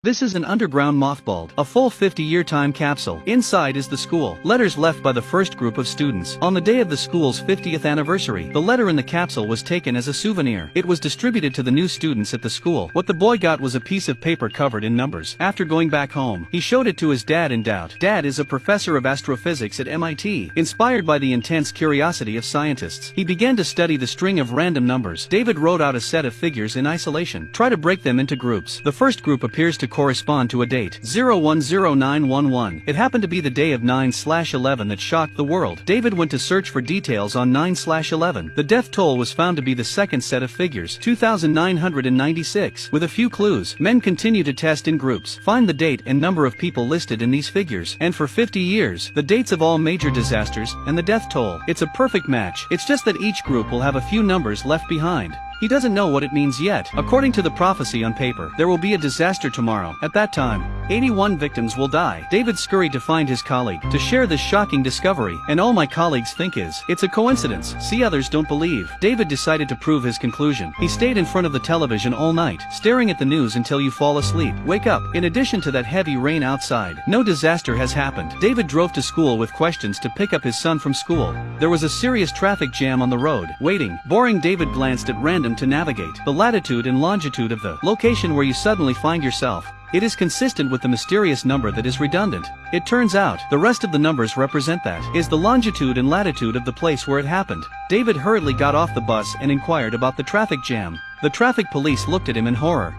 This is an underground mothballed, a full 50-year time capsule. Inside is the school. Letters left by the first group of students. On the day of the school's 50th anniversary, the letter in the capsule was taken as a souvenir. It was distributed to the new students at the school. What the boy got was a piece of paper covered in numbers. After going back home, he showed it to his dad in doubt. Dad is a professor of astrophysics at MIT. Inspired by the intense curiosity of scientists, he began to study the string of random numbers. David wrote out a set of figures in isolation. Try to break them into groups. The first group appears to correspond to a date, 010911. It happened to be the day of 9/11 that shocked the world. David went to search for details on 9/11. The death toll was found to be the second set of figures, 2,996. With a few clues, men continue to test in groups. Find the date and number of people listed in these figures, and for 50 years, the dates of all major disasters, and the death toll. It's a perfect match. It's just that each group will have a few numbers left behind. He doesn't know what it means yet. According to the prophecy on paper, there will be a disaster tomorrow. At that time, 81 victims will die. David scurried to find his colleague, to share this shocking discovery, and all my colleagues think is, it's a coincidence. See, others don't believe. David decided to prove his conclusion. He stayed in front of the television all night, staring at the news until you fall asleep. Wake up. In addition to that heavy rain outside, no disaster has happened. David drove to school with questions to pick up his son from school. There was a serious traffic jam on the road. Waiting. Boring. David glanced at random to navigate the latitude and longitude of the location where you suddenly find yourself. It is consistent with the mysterious number that is redundant. It turns out, the rest of the numbers represent that is the longitude and latitude of the place where it happened. David hurriedly got off the bus and inquired about the traffic jam. The traffic police looked at him in horror.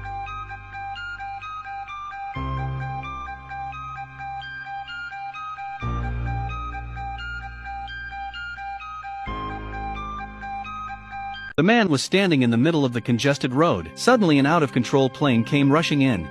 The man was standing in the middle of the congested road. Suddenly an out-of-control plane came rushing in.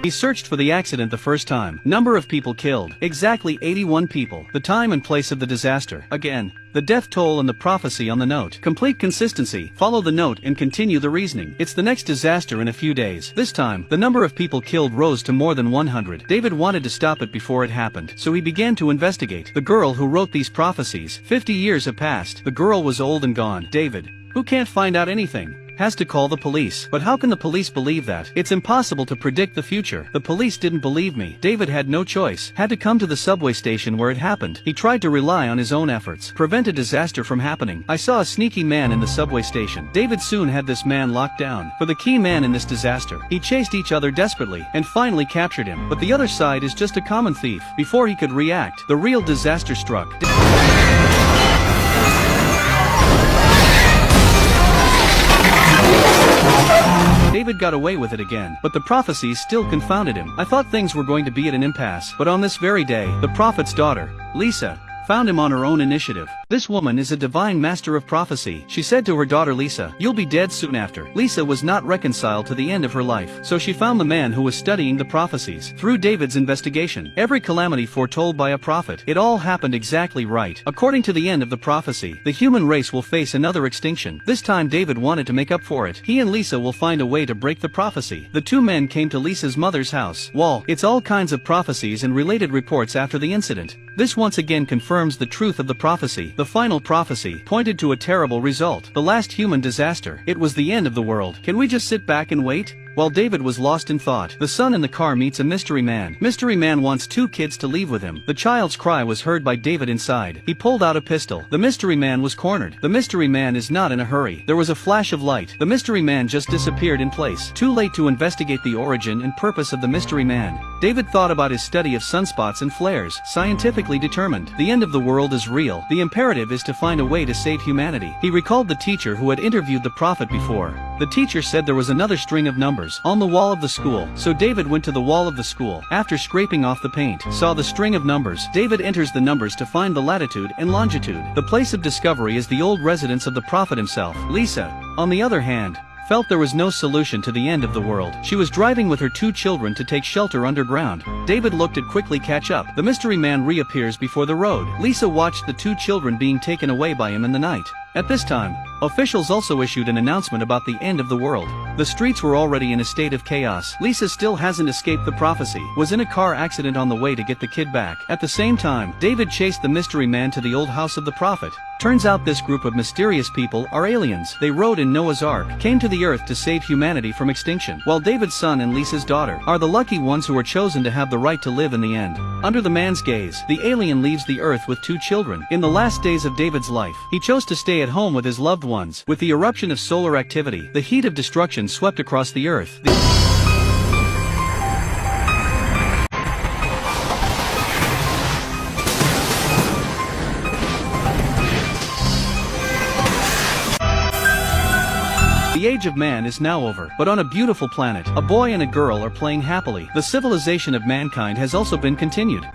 He searched for the accident the first time. Number of people killed. Exactly 81 people. The time and place of the disaster. Again. The death toll and the prophecy on the note. Complete consistency. Follow the note and continue the reasoning. It's the next disaster in a few days. This time, the number of people killed rose to more than 100. David wanted to stop it before it happened, so he began to investigate. The girl who wrote these prophecies. 50 years have passed. The girl was old and gone. David, who can't find out anything, has to call the police. But how can the police believe that? It's impossible to predict the future. The police didn't believe me. David had no choice. Had to come to the subway station where it happened. He tried to rely on his own efforts. Prevent a disaster from happening. I saw a sneaky man in the subway station. David soon had this man locked down. For the key man in this disaster. He chased each other desperately, and finally captured him. But the other side is just a common thief. Before he could react, the real disaster struck. David got away with it again, but the prophecies still confounded him. I thought things were going to be at an impasse, but on this very day, the prophet's daughter, Lisa, found him on her own initiative. This woman is a divine master of prophecy. She said to her daughter Lisa, "You'll be dead soon after." Lisa was not reconciled to the end of her life, so she found the man who was studying the prophecies. Through David's investigation, every calamity foretold by a prophet, it all happened exactly right. According to the end of the prophecy, the human race will face another extinction. This time David wanted to make up for it. He and Lisa will find a way to break the prophecy. The two men came to Lisa's mother's house. Wall. It's all kinds of prophecies and related reports after the incident. This once again confirms the truth of the prophecy. The final prophecy pointed to a terrible result. The last human disaster. It was the end of the world. Can we just sit back and wait? While David was lost in thought, the son in the car meets a mystery man. Mystery man wants two kids to leave with him. The child's cry was heard by David inside. He pulled out a pistol. The mystery man was cornered. The mystery man is not in a hurry. There was a flash of light. The mystery man just disappeared in place. Too late to investigate the origin and purpose of the mystery man. David thought about his study of sunspots and flares. Scientifically determined. The end of the world is real. The imperative is to find a way to save humanity. He recalled the teacher who had interviewed the prophet before. The teacher said there was another string of numbers on the wall of the school, so David went to the wall of the school. After scraping off the paint, saw the string of numbers. David enters the numbers to find the latitude and longitude. The place of discovery is the old residence of the prophet himself. Lisa, on the other hand, felt there was no solution to the end of the world. She was driving with her two children to take shelter underground. David looked at quickly catch up. The mystery man reappears before the road. Lisa watched the two children being taken away by him in the night. At this time, Officials also issued an announcement about the end of the world. The streets were already in a state of chaos. Lisa still hasn't escaped the prophecy, was in a car accident on the way to get the kid back. At the same time, David chased the mystery man to the old house of the prophet. Turns out this group of mysterious people are aliens. They rode in Noah's Ark, came to the earth to save humanity from extinction, while David's son and Lisa's daughter are the lucky ones who were chosen to have the right to live in the end. Under the man's gaze, the alien leaves the earth with 2 children. In the last days of David's life, he chose to stay at home with his loved ones. With the eruption of solar activity, the heat of destruction swept across the earth. The age of man is now over, but on a beautiful planet, a boy and a girl are playing happily. The civilization of mankind has also been continued.